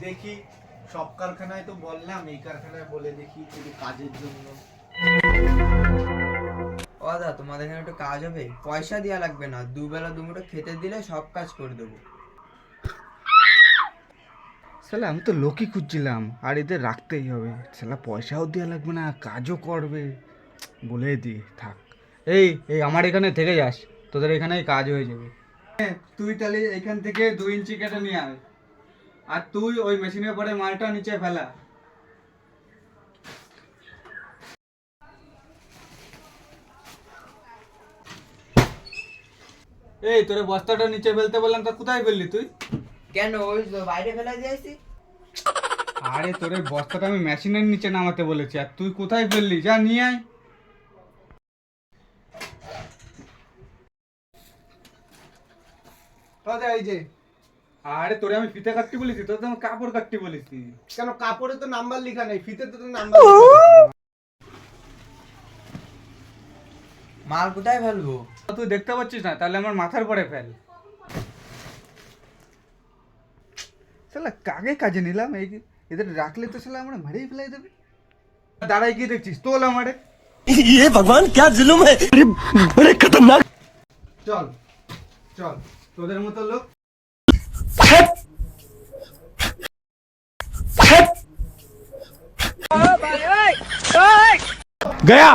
দেখি সব কারখানায় তো বললাম, এই কারখানায় বলে দেখি একটু কাজের জন্য। ও দাদা, তোমাদের এখানে একটু কাজ হবে? পয়সা দেওয়া লাগবে না, দুবেলা দুমুঠো খেতে দিলে সব কাজ করে দেবো। শালা আমি তো লোকই খুঁজছিলাম, আর এদের রাখতেই হবে। শালা পয়সাও দেওয়া লাগবে না, কাজও করবে, বলে দি থাক। এই এই আমার এখানে থেকে যাস, তোদের এখানেই কাজ হয়ে যাবে। তুই তাহলে এখান থেকে 2 ইঞ্চি কেটে নিয়ে আয়, আর তুই ওই মেশিনের পরে মালটা নিচে ফেলা। এই তোরে বস্তাটা নিচে ফেলতে বললাম, তা কোথায় ফেললি তুই? কেন, ওই তো বাইরে ফেলে দিয়েছি। আরে তোর এই বস্তাটা আমি মেশিনের নিচে নামাতে বলেছি, আর তুই কোথায় ফেললি? যা নিয়ে আয়। এই যে, আরে তোরে আমি ফিতে কাটতে বলেছি, তোর তো আমি কাপড় কাটতে বলেছি। কেন কাপড়ে তো নাম্বার লেখা নেই, ফিতে তো নাম্বার। মাল কোথায় ফেলবো? তুই দেখতে পাচ্ছিস না? তাহলে আমার মাথার পরে ফেল। শালা কাকে কাজে নিলাম, এই এদের রাখলে তো শালা আমরা মারেই ফেলাই দেবে। দাঁড়াই কি দেখছিস? তোল আমারে। ये भगवान क्या जुल्म है। अरे बड़े खतरनाक। চল চল, তোদের মতো লোক। गया